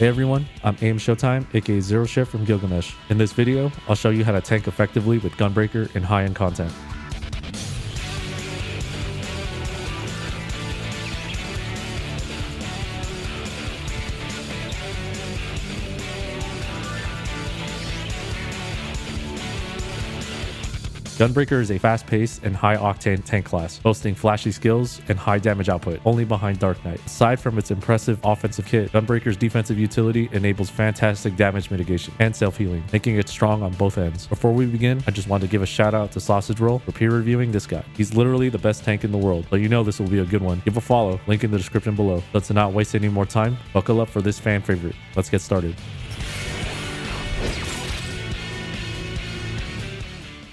Hey everyone, I'm Aim Showtime, aka Zero Shift from Gilgamesh. In this video, I'll show you how to tank effectively with Gunbreaker in high-end content. Gunbreaker is a fast-paced and high-octane tank class, boasting flashy skills and high damage output, only behind Dark Knight. Aside from its impressive offensive kit, Gunbreaker's defensive utility enables fantastic damage mitigation and self-healing, making it strong on both ends. Before we begin, I just want to give a shout-out to Sausage Roll for peer-reviewing this guy. He's literally the best tank in the world, but you know this will be a good one. Give a follow, link in the description below. So to not waste any more time, buckle up for this fan favorite. Let's get started.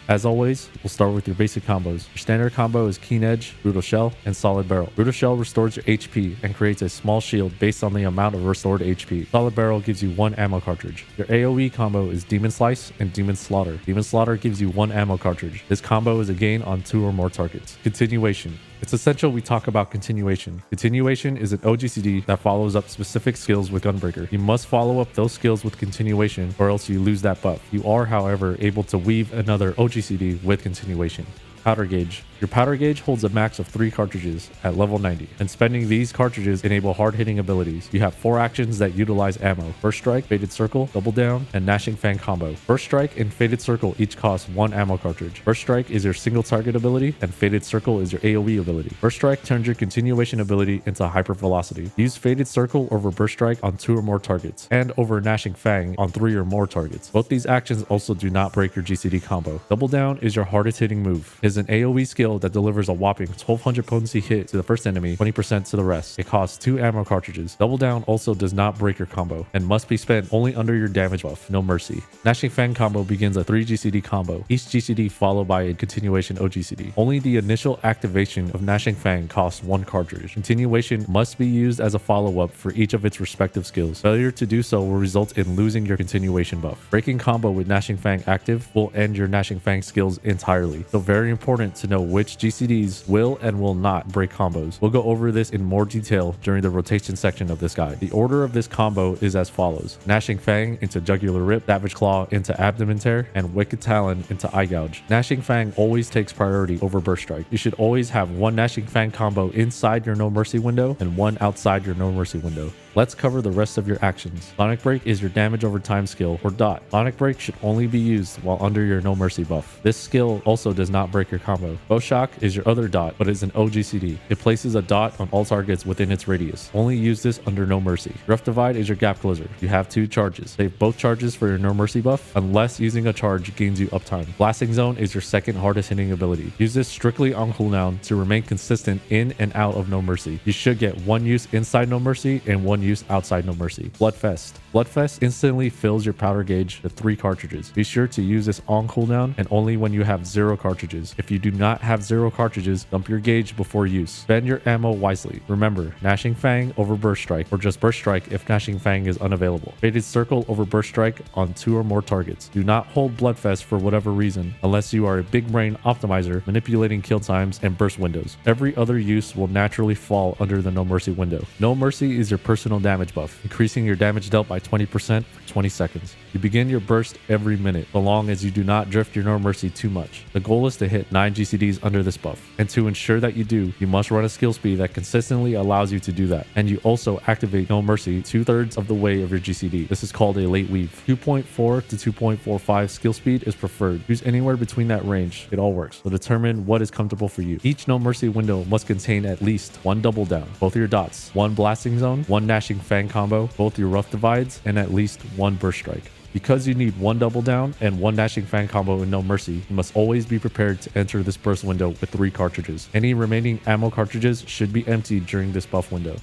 As always, we'll start with your basic combos. Your standard combo is Keen Edge, Brutal Shell, and Solid Barrel. Brutal Shell restores your HP and creates a small shield based on the amount of restored HP. Solid Barrel gives you 1 ammo cartridge. Your AoE combo is Demon Slice and Demon Slaughter. Demon Slaughter gives you 1 ammo cartridge. This combo is a gain on 2 or more targets. Continuation. It's essential we talk about continuation. Continuation is an OGCD that follows up specific skills with Gunbreaker. You must follow up those skills with continuation or else you lose that buff. You are, however, able to weave another OGCD with continuation. Powder Gauge. Your powder gauge holds a max of 3 cartridges at level 90, and spending these cartridges enable hard-hitting abilities. You have 4 actions that utilize ammo: First Strike, Faded Circle, Double Down, and Gnashing Fang combo. First Strike and Faded Circle each cost 1 ammo cartridge. First Strike is your single target ability, and Faded Circle is your AoE ability. First Strike turns your continuation ability into hyper velocity. Use Faded Circle over Burst Strike on 2 or more targets, and over Gnashing Fang on 3 or more targets. Both these actions also do not break your GCD combo. Double Down is your hardest hitting move. It is an AoE skill that delivers a whopping 1200 potency hit to the first enemy, 20% to the rest. It costs 2 ammo cartridges. Double Down also does not break your combo and must be spent only under your damage buff, no mercy. Gnashing Fang combo begins a 3 GCD combo, each GCD followed by a continuation OGCD. Only the initial activation of Gnashing Fang costs 1 cartridge. Continuation must be used as a follow-up for each of its respective skills. Failure to do so will result in losing your continuation buff. Breaking combo with Gnashing Fang active will end your Gnashing Fang skills entirely, so very important to know which GCDs will and will not break combos. We'll go over this in more detail during the rotation section of this guide. The order of this combo is as follows: Gnashing Fang into Jugular Rip, Savage Claw into Abdomen Tear, and Wicked Talon into Eye Gouge. Gnashing Fang always takes priority over Burst Strike. You should always have 1 Gnashing Fang combo inside your No Mercy window and 1 outside your No Mercy window. Let's cover the rest of your actions. Sonic Break is your damage over time skill, or DOT. Sonic Break should only be used while under your No Mercy buff. This skill also does not break your combo. Bow Shock is your other DOT, but is an OGCD. It places a dot on all targets within its radius. Only use this under No Mercy. Rough Divide is your gap closer. You have 2 charges. Save both charges for your No Mercy buff, unless using a charge gains you uptime. Blasting Zone is your second hardest hitting ability. Use this strictly on cooldown to remain consistent in and out of No Mercy. You should get 1 use inside No Mercy and 1 use outside No Mercy. Bloodfest. Bloodfest instantly fills your powder gauge to 3 cartridges. Be sure to use this on cooldown and only when you have 0 cartridges. If you do not have 0 cartridges, dump your gauge before use. Spend your ammo wisely. Remember, Gnashing Fang over Burst Strike, or just Burst Strike if Gnashing Fang is unavailable. Faded Circle over Burst Strike on 2 or more targets. Do not hold Bloodfest for whatever reason, unless you are a big brain optimizer manipulating kill times and burst windows. Every other use will naturally fall under the No Mercy window. No Mercy is your personal damage buff, increasing your damage dealt by 20% for 20 seconds. You begin your burst every minute, so long as you do not drift your No Mercy too much. The goal is to hit 9 GCDs under this buff, and to ensure that you do, you must run a skill speed that consistently allows you to do that. And you also activate No Mercy 2/3 of the way of your GCD. This is called a late weave. 2.4 to 2.45 skill speed is preferred. Use anywhere between that range. It all works. So determine what is comfortable for you. Each No Mercy window must contain at least 1 Double Down, both your dots, 1 Blasting Zone, 1 Gnashing Fang combo, both your Rough Divides, and at least 1 Burst Strike. Because you need 1 Double Down and 1 Gnashing Fang combo in No Mercy, you must always be prepared to enter this burst window with 3 cartridges. Any remaining ammo cartridges should be emptied during this buff window.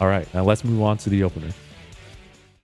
Alright, now let's move on to the opener.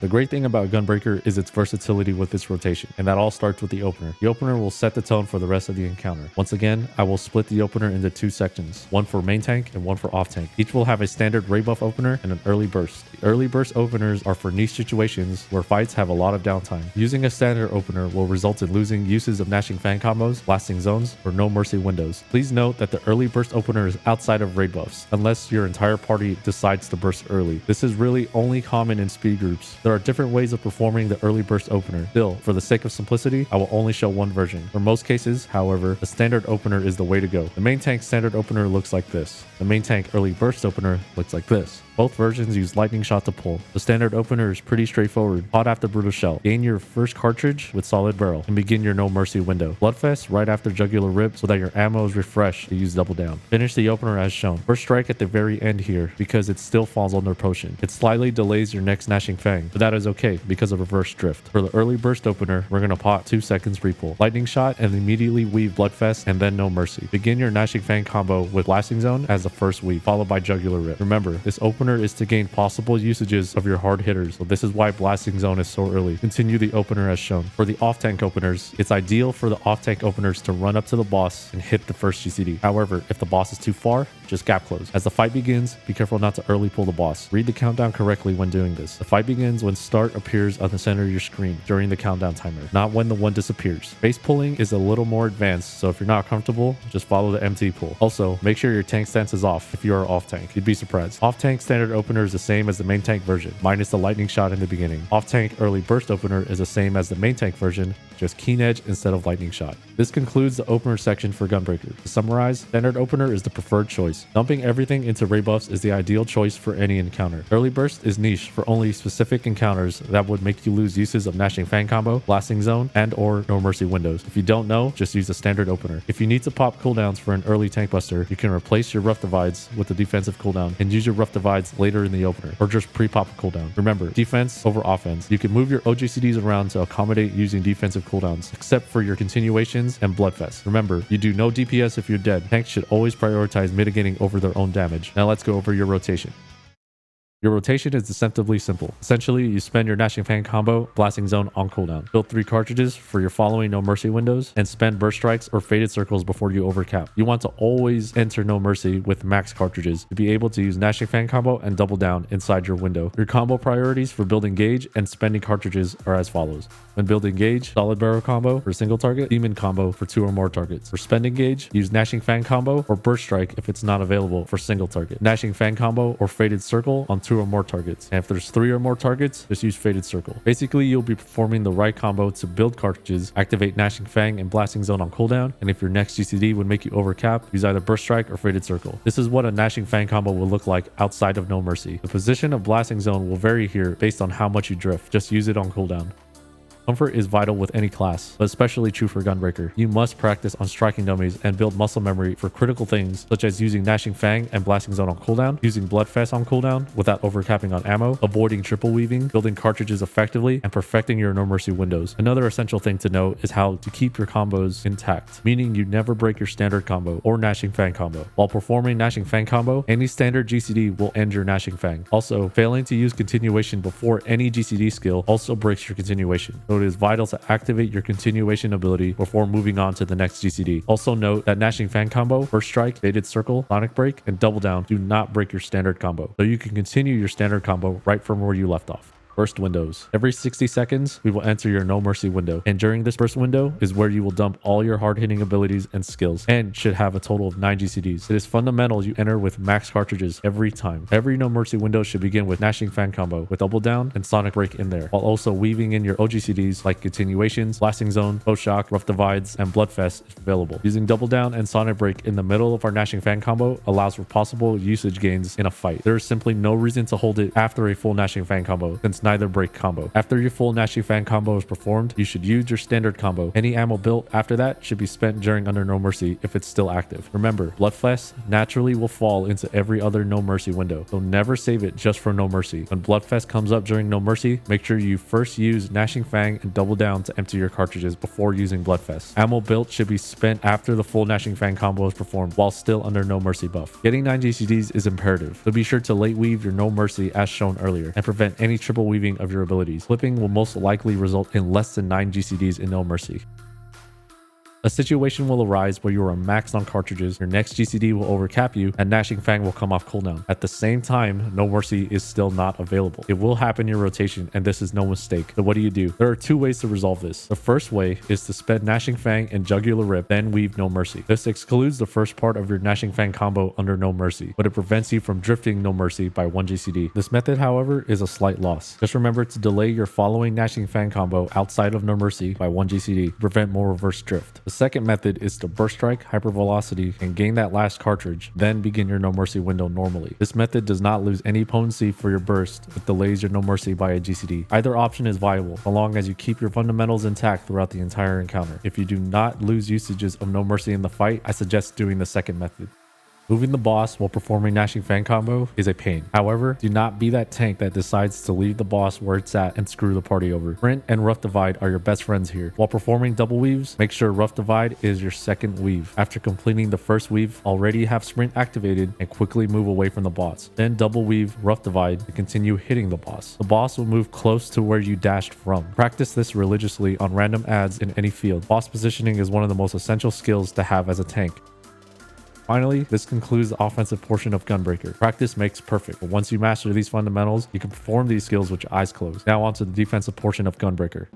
The great thing about Gunbreaker is its versatility with its rotation, and that all starts with the opener. The opener will set the tone for the rest of the encounter. Once again, I will split the opener into 2 sections, one for main tank and one for off tank. Each will have a standard ray buff opener and an early burst. The early burst openers are for niche situations where fights have a lot of downtime. Using a standard opener will result in losing uses of Gnashing Fang combos, Blasting Zones, or No Mercy windows. Please note that the early burst opener is outside of raid buffs, unless your entire party decides to burst early. This is really only common in speed groups. There are different ways of performing the early burst opener. Still, for the sake of simplicity, I will only show one version. For most cases, however, the standard opener is the way to go. The main tank standard opener looks like this. The main tank early burst opener looks like this. Both versions use lightning shot to pull. The standard opener is pretty straightforward. Hot after brutal shell. Gain your first cartridge with solid barrel and begin your no mercy window. Bloodfest right after jugular rip so that your ammo is refreshed to use double down. Finish the opener as shown. First strike at the very end here because it still falls under potion. It slightly delays your next gnashing fang, but that is okay because of reverse drift. For the early burst opener, we're gonna pot 2 seconds repull. Lightning shot and immediately weave bloodfest and then no mercy. Begin your gnashing fang combo with blasting zone as the first weave, followed by jugular rip. Remember, this opener is to gain possible usages of your hard hitters, so this is why blasting zone is so early. Continue the opener as shown. For the off tank openers, it's ideal for the off tank openers to run up to the boss and hit the first GCD. However, if the boss is too far, just gap close. As the fight begins, be careful not to early pull the boss. Read the countdown correctly when doing this. The fight begins when start appears on the center of your screen during the countdown timer, not when the one disappears. Base pulling is a little more advanced, so if you're not comfortable, just follow the MT pull. Also, make sure your tank stance is off if you are off tank. You'd be surprised. Off tank standard opener is the same as the main tank version, minus the lightning shot in the beginning. Off tank early burst opener is the same as the main tank version, just keen edge instead of lightning shot. This concludes the opener section for Gunbreaker. To summarize, standard opener is the preferred choice. Dumping everything into ray buffs is the ideal choice for any encounter. Early burst is niche for only specific encounters that would make you lose uses of gnashing fang combo, blasting zone, and or no mercy windows. If you don't know, just use the standard opener. If you need to pop cooldowns for an early tank buster, you can replace your rough divides with the defensive cooldown and use your rough divides later in the opener, or just pre-pop a cooldown. Remember, defense over offense. You can move your OGCDs around to accommodate using defensive cooldowns, except for your continuations and bloodfest. Remember, you do no DPS if you're dead. Tanks should always prioritize mitigating over their own damage. Now let's go over your rotation. Your rotation is deceptively simple. Essentially, you spend your gnashing fang combo, blasting zone on cooldown. Build 3 cartridges for your following no mercy windows, and spend burst strikes or faded circles before you overcap. You want to always enter no mercy with max cartridges to be able to use gnashing fang combo and double down inside your window. Your combo priorities for building gauge and spending cartridges are as follows. When building gauge, solid barrel combo for single target, demon combo for 2 or more targets. For spending gauge, use gnashing fang combo or burst strike if it's not available for single target. Gnashing fang combo or faded circle on 2 or more targets. And if there's 3 or more targets, just use faded circle. Basically, you'll be performing the right combo to build cartridges, activate gnashing fang and blasting zone on cooldown, and if your next GCD would make you overcap, use either burst strike or faded circle. This is what a gnashing fang combo will look like outside of no mercy. The position of blasting zone will vary here based on how much you drift. Just use it on cooldown. Comfort is vital with any class, but especially true for Gunbreaker. You must practice on striking dummies and build muscle memory for critical things such as using gnashing fang and blasting zone on cooldown, using bloodfest on cooldown without overcapping on ammo, avoiding triple weaving, building cartridges effectively, and perfecting your no mercy windows. Another essential thing to note is how to keep your combos intact, meaning you never break your standard combo or gnashing fang combo. While performing gnashing fang combo, any standard GCD will end your gnashing fang. Also, failing to use continuation before any GCD skill also breaks your continuation. So it is vital to activate your continuation ability before moving on to the next GCD. Also note that gnashing fang combo, first strike, faded circle, sonic break, and double down do not break your standard combo, so you can continue your standard combo right from where you left off. Burst windows. Every 60 seconds, we will enter your no mercy window. And during this burst window is where you will dump all your hard hitting abilities and skills and should have a total of 9 GCDs. It is fundamental you enter with max cartridges every time. Every no mercy window should begin with gnashing fang combo with double down and sonic break in there, while also weaving in your OGCDs like continuations, blasting zone, bow shock, rough divides, and bloodfest if available. Using double down and sonic break in the middle of our gnashing fang combo allows for possible usage gains in a fight. There is simply no reason to hold it after a full gnashing fang combo, since neither break combo. After your full gnashing fang combo is performed, you should use your standard combo. Any ammo built after that should be spent during under no mercy if it's still active. Remember, bloodfest naturally will fall into every other no mercy window, so never save it just for no mercy. When bloodfest comes up during no mercy, make sure you first use gnashing fang and double down to empty your cartridges before using bloodfest. Ammo built should be spent after the full gnashing fang combo is performed while still under no mercy buff. Getting 9 GCDs is imperative, so be sure to late weave your no mercy as shown earlier and prevent any triple weaving of your abilities. Flipping will most likely result in less than 9 GCDs in no mercy. A situation will arise where you are maxed on cartridges, your next GCD will overcap you, and Gnashing Fang will come off cooldown. At the same time, No Mercy is still not available. It will happen in your rotation, and this is no mistake. So what do? There are two ways to resolve this. The first way is to spend Gnashing Fang and Jugular Rip, then weave No Mercy. This excludes the first part of your Gnashing Fang combo under No Mercy, but it prevents you from drifting No Mercy by 1 GCD. This method, however, is a slight loss. Just remember to delay your following Gnashing Fang combo outside of No Mercy by 1 GCD to prevent more reverse drift. The second method is to burst strike, hypervelocity, and gain that last cartridge, then begin your No Mercy window normally. This method does not lose any potency for your burst, but delays your No Mercy by a GCD. Either option is viable, so long as you keep your fundamentals intact throughout the entire encounter. If you do not lose usages of No Mercy in the fight, I suggest doing the second method. Moving the boss while performing Gnashing Fang combo is a pain. However, do not be that tank that decides to leave the boss where it's at and screw the party over. Sprint and Rough Divide are your best friends here. While performing double weaves, make sure Rough Divide is your second weave. After completing the first weave, already have Sprint activated and quickly move away from the boss. Then double weave Rough Divide to continue hitting the boss. The boss will move close to where you dashed from. Practice this religiously on random adds in any field. Boss positioning is one of the most essential skills to have as a tank. Finally, this concludes the offensive portion of Gunbreaker. Practice makes perfect, but once you master these fundamentals, you can perform these skills with your eyes closed. Now onto the defensive portion of Gunbreaker.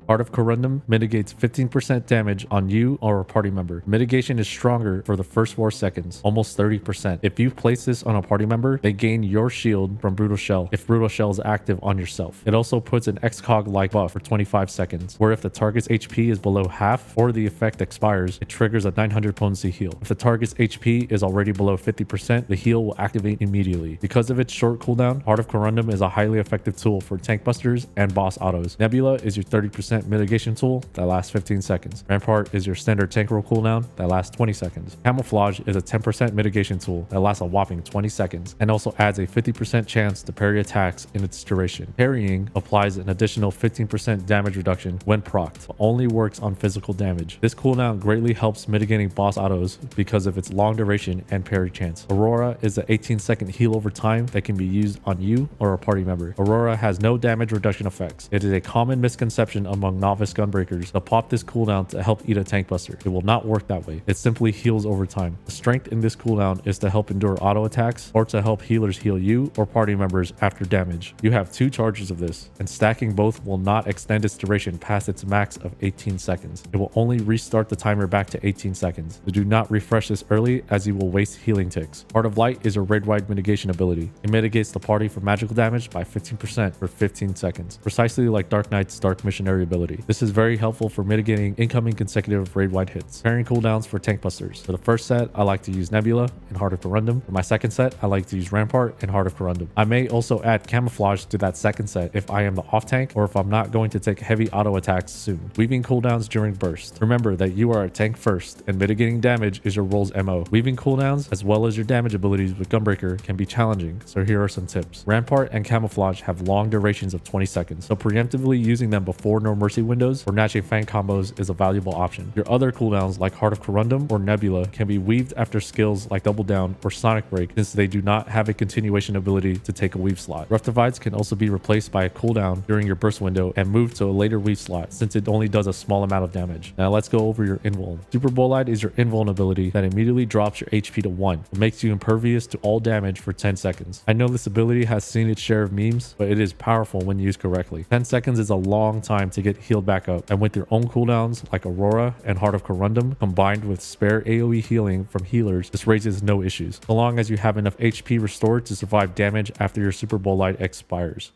Heart of Corundum mitigates 15% damage on you or a party member. Mitigation is stronger for the first 4 seconds, almost 30%. If you place this on a party member, they gain your shield from Brutal Shell if Brutal Shell is active on yourself. It also puts an XCOG-like buff for 25 seconds, where if the target's HP is below half or the effect expires, it triggers a 900 potency heal. If the target's HP is already below 50%, the heal will activate immediately. Because of its short cooldown, Heart of Corundum is a highly effective tool for tank busters and boss autos. Nebula is your 30% mitigation tool that lasts 15 seconds. Rampart is your standard tank roll cooldown that lasts 20 seconds. Camouflage is a 10% mitigation tool that lasts a whopping 20 seconds and also adds a 50% chance to parry attacks in its duration. Parrying applies an additional 15% damage reduction when procced, but only works on physical damage. This cooldown greatly helps mitigating boss autos because of its long duration and parry chance. Aurora is an 18-second heal over time that can be used on you or a party member. Aurora has no damage reduction effects. It is a common misconception among novice Gunbreakers to pop this cooldown to help eat a tank buster. It will not work that way. It simply heals over time. The strength in this cooldown is to help endure auto attacks or to help healers heal you or party members after damage. You have 2 charges of this, and stacking both will not extend its duration past its max of 18 seconds. It will only restart the timer back to 18 seconds. So do not refresh this early as you will waste healing ticks. Heart of Light is a raid-wide mitigation ability. It mitigates the party for magical damage by 15% for 15 seconds, precisely like Dark Knight's Dark Missionary ability. This is very helpful for mitigating incoming consecutive raid-wide hits. Pairing cooldowns for tank busters. For the first set, I like to use Nebula and Heart of Corundum. For my second set, I like to use Rampart and Heart of Corundum. I may also add Camouflage to that second set if I am the off tank or if I'm not going to take heavy auto attacks soon. Weaving cooldowns during burst. Remember that you are a tank first and mitigating damage is your role's MO. Weaving cooldowns as well as your damage abilities with Gunbreaker can be challenging, so here are some tips. Rampart and Camouflage have long durations of 20 seconds, so preemptively using them before No Mercy windows or Gnashing Fang combos is a valuable option. Your other cooldowns like Heart of Corundum or Nebula can be weaved after skills like Double Down or Sonic Break since they do not have a continuation ability to take a weave slot. Rough Divides can also be replaced by a cooldown during your burst window and moved to a later weave slot since it only does a small amount of damage. Now let's go over your invuln. Super Bolide is your invuln ability that immediately drops your HP to 1. It makes you impervious to all damage for 10 seconds. I know this ability has seen its share of memes, but it is powerful when used correctly. 10 seconds is a long time to get healed back up, and with your own cooldowns like Aurora and Heart of Corundum combined with spare AoE healing from healers, this raises no issues, so long as you have enough HP restored to survive damage after your Super Bolide expires.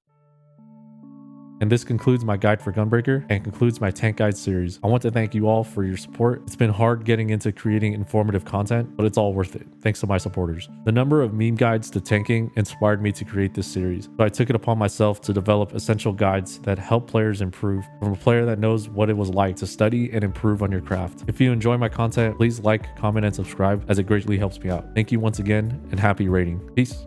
And this concludes my guide for Gunbreaker and concludes my tank guide series. I want to thank you all for your support. It's been hard getting into creating informative content, but it's all worth it. Thanks to my supporters. The number of meme guides to tanking inspired me to create this series. So I took it upon myself to develop essential guides that help players improve from a player that knows what it was like to study and improve on your craft. If you enjoy my content, please like, comment, and subscribe as it greatly helps me out. Thank you once again and happy raiding. Peace.